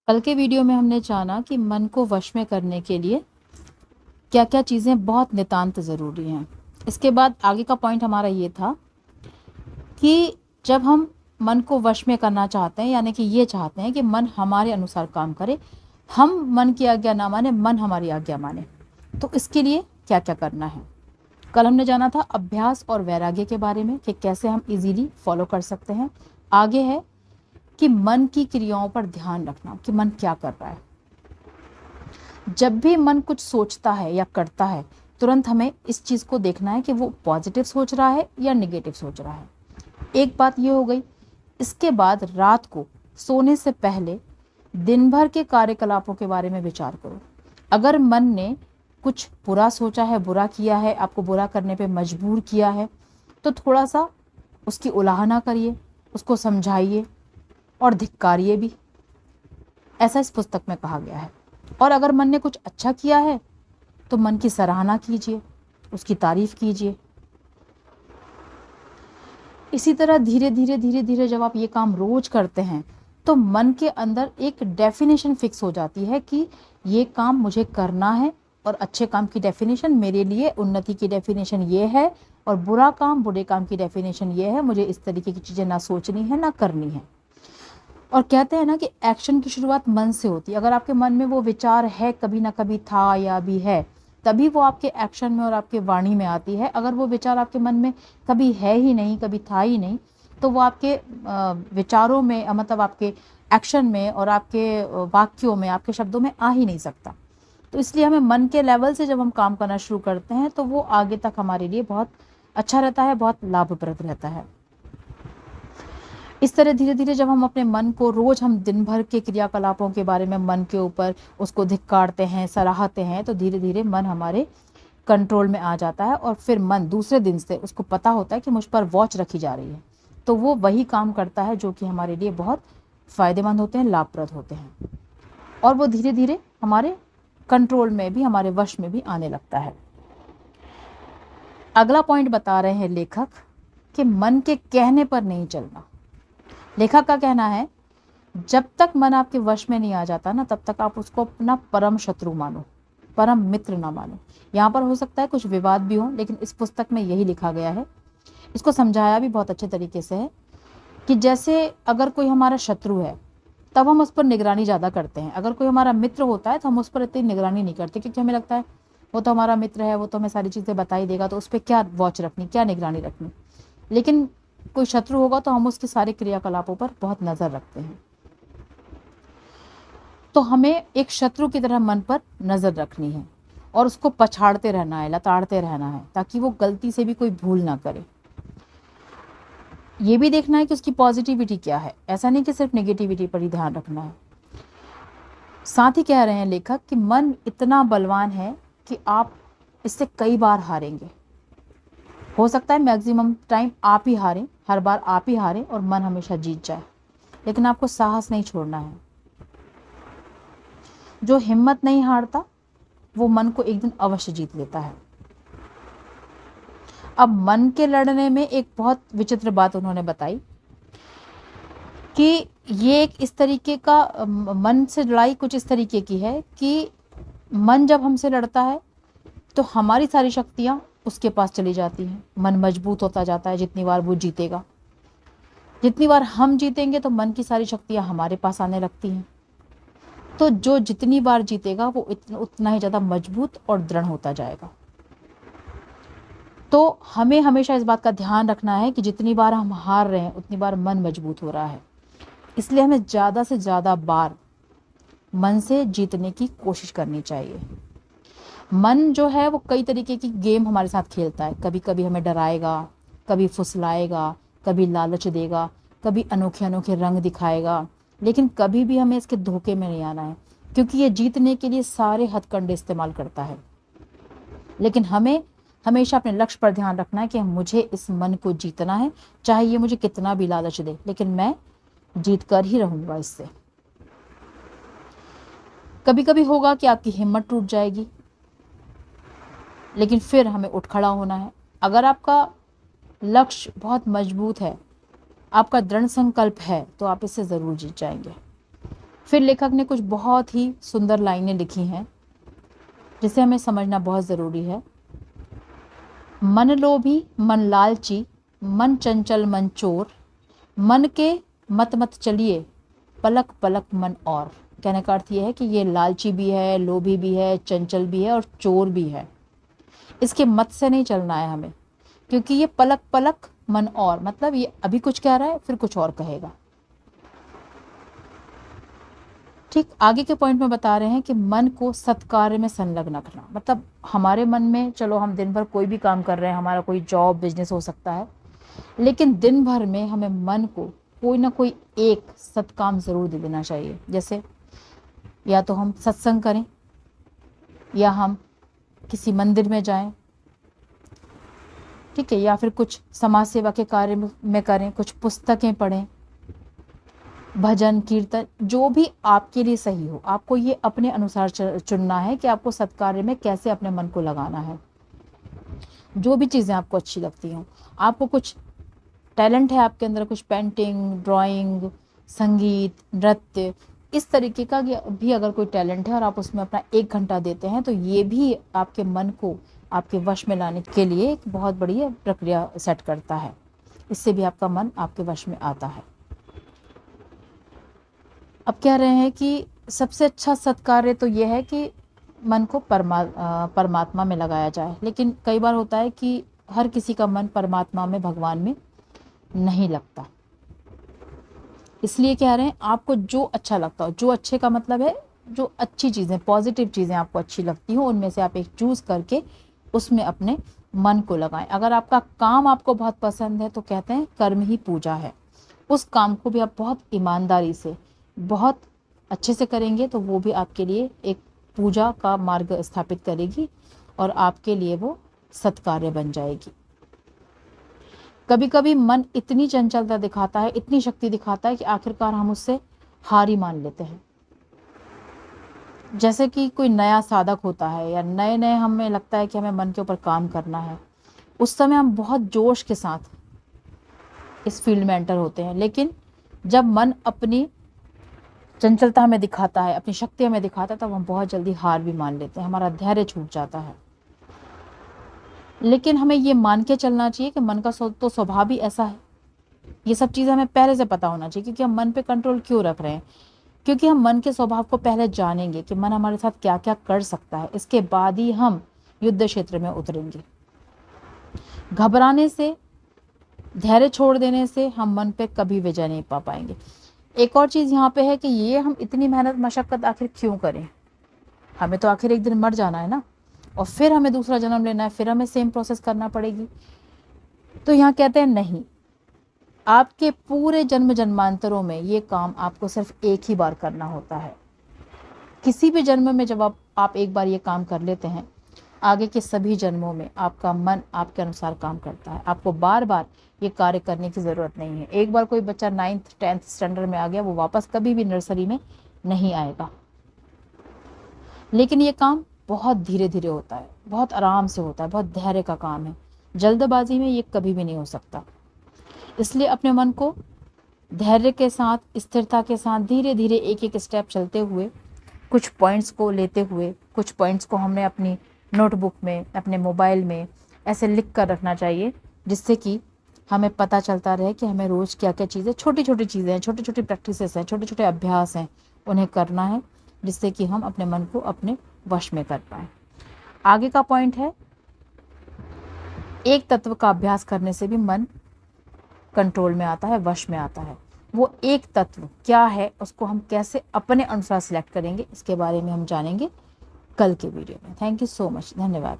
कल के वीडियो में हमने जाना कि मन को वश में करने के लिए क्या क्या चीज़ें बहुत नितांत ज़रूरी हैं। इसके बाद आगे का पॉइंट हमारा ये था कि जब हम मन को वश में करना चाहते हैं, यानी कि ये चाहते हैं कि मन हमारे अनुसार काम करे, हम मन की आज्ञा ना माने, मन हमारी आज्ञा माने, तो इसके लिए क्या क्या करना है। कल हमने जाना था अभ्यास और वैराग्य के बारे में कि कैसे हम इजीली फॉलो कर सकते हैं। आगे है कि मन की क्रियाओं पर ध्यान रखना कि मन क्या कर रहा है। जब भी मन कुछ सोचता है या करता है, तुरंत हमें इस चीज़ को देखना है कि वो पॉजिटिव सोच रहा है या नेगेटिव सोच रहा है। एक बात ये हो गई। इसके बाद रात को सोने से पहले दिन भर के कार्यकलापों के बारे में विचार करो। अगर मन ने कुछ बुरा सोचा है, बुरा किया है, आपको बुरा करने पे मजबूर किया है, तो थोड़ा सा उसकी उलाहना करिए, उसको समझाइए और धिक्कारिए भी। ऐसा इस पुस्तक में कहा गया है। और अगर मन ने कुछ अच्छा किया है तो मन की सराहना कीजिए, उसकी तारीफ कीजिए। इसी तरह धीरे धीरे जब आप ये काम रोज करते हैं तो मन के अंदर एक डेफिनेशन फिक्स हो जाती है कि ये काम मुझे करना है, और अच्छे काम की डेफिनेशन मेरे लिए, उन्नति की डेफिनेशन ये है, और बुरा काम, बुरे काम की डेफिनेशन ये है। मुझे इस तरीके की चीज़ें ना सोचनी है ना करनी है। और कहते हैं ना कि एक्शन की शुरुआत मन से होती है। अगर आपके मन में वो विचार है, कभी ना कभी था या अभी है, तभी वो आपके एक्शन में और आपके वाणी में आती है। अगर वो विचार आपके मन में कभी है ही नहीं, कभी था ही नहीं, तो वो आपके विचारों में, मतलब आपके एक्शन में और आपके वाक्यों में, आपके शब्दों में आ ही नहीं सकता। तो इसलिए हमें मन के लेवल से जब हम काम करना शुरू करते हैं तो वो आगे तक हमारे लिए बहुत अच्छा रहता है, बहुत लाभप्रद रहता है। इस तरह धीरे धीरे जब हम अपने मन को रोज, हम दिन भर के क्रियाकलापों के बारे में मन के ऊपर उसको धिक्कारते हैं, सराहते हैं, तो धीरे धीरे मन हमारे कंट्रोल में आ जाता है। और फिर मन दूसरे दिन से उसको पता होता है कि मुझ पर वॉच रखी जा रही है, तो वो वही काम करता है जो कि हमारे लिए बहुत फ़ायदेमंद होते हैं, लाभप्रद होते हैं। और वो धीरे धीरे हमारे कंट्रोल में भी, हमारे वश में भी आने लगता है। अगला पॉइंट बता रहे हैं लेखक कि मन के कहने पर नहीं चलना। लेखक का कहना है, जब तक मन आपके वश में नहीं आ जाता ना, तब तक आप उसको अपना परम शत्रु मानो, परम मित्र ना मानो। यहाँ पर हो सकता है कुछ विवाद भी हो, लेकिन इस पुस्तक में यही लिखा गया है। इसको समझाया भी बहुत अच्छे तरीके से है कि जैसे अगर कोई हमारा शत्रु है तब हम उस पर निगरानी ज़्यादा करते हैं। अगर कोई हमारा मित्र होता है तो हम उस पर इतनी निगरानी नहीं करते, क्योंकि हमें लगता है वो तो हमारा मित्र है, वो तो हमें सारी चीज़ें बता ही देगा, तो उस पर क्या वॉच रखनी, क्या निगरानी रखनी। लेकिन कोई शत्रु होगा तो हम उसके सारे क्रियाकलापों पर बहुत नज़र रखते हैं। तो हमें एक शत्रु की तरह मन पर नज़र रखनी है और उसको पछाड़ते रहना है, लताड़ते रहना है, ताकि वो गलती से भी कोई भूल ना करे। ये भी देखना है कि उसकी पॉजिटिविटी क्या है, ऐसा नहीं कि सिर्फ नेगेटिविटी पर ही ध्यान रखना है। साथ ही कह रहे हैं लेखक कि मन इतना बलवान है कि आप इससे कई बार हारेंगे। हो सकता है मैक्सिमम टाइम आप ही हारें, हर बार आप ही हारें और मन हमेशा जीत जाए, लेकिन आपको साहस नहीं छोड़ना है। जो हिम्मत नहीं हारता वो मन को एक दिन अवश्य जीत लेता है। अब मन के लड़ने में एक बहुत विचित्र बात उन्होंने बताई कि ये एक इस तरीके का मन से लड़ाई कुछ इस तरीके की है कि मन जब हमसे लड़ता है तो हमारी सारी शक्तियाँ उसके पास चली जाती हैं। मन मजबूत होता जाता है जितनी बार वो जीतेगा। जितनी बार हम जीतेंगे तो मन की सारी शक्तियाँ हमारे पास आने लगती हैं। तो जो जितनी बार जीतेगा वो उतना ही ज़्यादा मजबूत और दृढ़ होता जाएगा। तो हमें हमेशा इस बात का ध्यान रखना है कि जितनी बार हम हार रहे हैं उतनी बार मन मजबूत हो रहा है। इसलिए हमें ज़्यादा से ज़्यादा बार मन से जीतने की कोशिश करनी चाहिए। मन जो है वो कई तरीके की गेम हमारे साथ खेलता है। कभी कभी हमें डराएगा, कभी फुसलाएगा, कभी लालच देगा, कभी अनोखे अनोखे रंग दिखाएगा, लेकिन कभी भी हमें इसके धोखे में नहीं आना है, क्योंकि ये जीतने के लिए सारे हथकंडे इस्तेमाल करता है। लेकिन हमें हमेशा अपने लक्ष्य पर ध्यान रखना है कि मुझे इस मन को जीतना है, चाहे ये मुझे कितना भी लालच दे, लेकिन मैं जीत कर ही रहूँगा इससे। कभी कभी होगा कि आपकी हिम्मत टूट जाएगी, लेकिन फिर हमें उठ खड़ा होना है। अगर आपका लक्ष्य बहुत मजबूत है, आपका दृढ़ संकल्प है, तो आप इससे ज़रूर जीत जाएंगे। फिर लेखक ने कुछ बहुत ही सुंदर लाइनें लिखी हैं जिसे हमें समझना बहुत ज़रूरी है। मन लोभी मन लालची, मन चंचल मन चोर, मन के मत मत चलिए, पलक पलक मन और। कहने का अर्थ ये है कि ये लालची भी है, लोभी भी है, चंचल भी है और चोर भी है। इसके मत से नहीं चलना है हमें, क्योंकि ये पलक पलक मन और, मतलब ये अभी कुछ कह रहा है फिर कुछ और कहेगा। ठीक आगे के पॉइंट में बता रहे हैं कि मन को सत्कार्य में संलग्न रखना, मतलब हमारे मन में, चलो हम दिन भर कोई भी काम कर रहे हैं, हमारा कोई जॉब बिजनेस हो सकता है, लेकिन दिन भर में हमें मन को कोई ना कोई एक सत्काम जरूर दे देना चाहिए। जैसे या तो हम सत्संग करें, या हम किसी मंदिर में जाएं, ठीक है, या फिर कुछ समाज सेवा के कार्य में करें, कुछ पुस्तकें पढ़ें, भजन कीर्तन, जो भी आपके लिए सही हो। आपको ये अपने अनुसार चुनना है कि आपको सत्कार्य में कैसे अपने मन को लगाना है। जो भी चीज़ें आपको अच्छी लगती हों, आपको कुछ टैलेंट है आपके अंदर, कुछ पेंटिंग, ड्राइंग, संगीत, नृत्य, इस तरीके का भी अगर कोई टैलेंट है और आप उसमें अपना 1 घंटा देते हैं, तो ये भी आपके मन को आपके वश में लाने के लिए एक बहुत बड़ी प्रक्रिया सेट करता है। इससे भी आपका मन आपके वश में आता है। अब कह रहे हैं कि सबसे अच्छा सत्कार्य तो ये है कि मन को परमात्मा में लगाया जाए। लेकिन कई बार होता है कि हर किसी का मन परमात्मा में, भगवान में नहीं लगता। इसलिए कह रहे हैं आपको जो अच्छा लगता हो, जो अच्छे का मतलब है जो अच्छी चीज़ें, पॉजिटिव चीज़ें आपको अच्छी लगती हो, उनमें से आप एक चूज़ करके उसमें अपने मन को लगाएं। अगर आपका काम आपको बहुत पसंद है तो कहते हैं कर्म ही पूजा है। उस काम को भी आप बहुत ईमानदारी से, बहुत अच्छे से करेंगे तो वो भी आपके लिए एक पूजा का मार्ग स्थापित करेगी और आपके लिए वो सत्कार्य बन जाएगी। कभी कभी मन इतनी चंचलता दिखाता है, इतनी शक्ति दिखाता है कि आखिरकार हम उससे हार ही मान लेते हैं। जैसे कि कोई नया साधक होता है या नए नए हमें लगता है कि हमें मन के ऊपर काम करना है, उस समय हम बहुत जोश के साथ इस फील्ड में एंटर होते हैं। लेकिन जब मन अपनी चंचलता हमें दिखाता है, अपनी शक्ति हमें दिखाता है, तब हम बहुत जल्दी हार भी मान लेते हैं, हमारा धैर्य छूट जाता है। लेकिन हमें ये मान के चलना चाहिए कि मन का तो स्वभाव ही ऐसा है। ये सब चीज़ें हमें पहले से पता होना चाहिए, क्योंकि हम मन पे कंट्रोल क्यों रख रहे हैं, क्योंकि हम मन के स्वभाव को पहले जानेंगे कि मन हमारे साथ क्या क्या कर सकता है, इसके बाद ही हम युद्ध क्षेत्र में उतरेंगे। घबराने से, धैर्य छोड़ देने से हम मन पे कभी विजय नहीं पा पाएंगे। एक और चीज़ यहाँ पे है कि ये हम इतनी मेहनत मशक्क़त आखिर क्यों करें, हमें तो आखिर एक दिन मर जाना है ना, और फिर हमें दूसरा जन्म लेना है, फिर हमें सेम प्रोसेस करना पड़ेगी। तो यहाँ कहते हैं नहीं, आपके पूरे जन्म जन्मांतरों में ये काम आपको सिर्फ एक ही बार करना होता है। किसी भी जन्म में जब आप एक बार ये काम कर लेते हैं, आगे के सभी जन्मों में आपका मन आपके अनुसार काम करता है। आपको बार बार ये कार्य करने की ज़रूरत नहीं है। एक बार कोई बच्चा 9th 10th स्टैंडर्ड में आ गया, वो वापस कभी भी नर्सरी में नहीं आएगा। लेकिन ये काम बहुत धीरे धीरे होता है, बहुत आराम से होता है, बहुत धैर्य का काम है। जल्दबाजी में ये कभी भी नहीं हो सकता। इसलिए अपने मन को धैर्य के साथ, स्थिरता के साथ, धीरे धीरे एक एक स्टेप चलते हुए, कुछ पॉइंट्स को लेते हुए, कुछ पॉइंट्स को हमने अपनी नोटबुक में, अपने मोबाइल में ऐसे लिख कर रखना चाहिए, जिससे कि हमें पता चलता रहे कि हमें रोज़ क्या क्या चीज़ें, छोटी छोटी चीज़ें हैं, छोटी छोटी प्रैक्टिसेस हैं, छोटे छोटे अभ्यास हैं, उन्हें करना है, जिससे कि हम अपने मन को अपने वश में कर पाएँ। आगे का पॉइंट है, एक तत्व का अभ्यास करने से भी मन कंट्रोल में आता है, वश में आता है। वो एक तत्व क्या है, उसको हम कैसे अपने अनुसार सिलेक्ट करेंगे, इसके बारे में हम जानेंगे कल के वीडियो में। थैंक यू सो मच, धन्यवाद।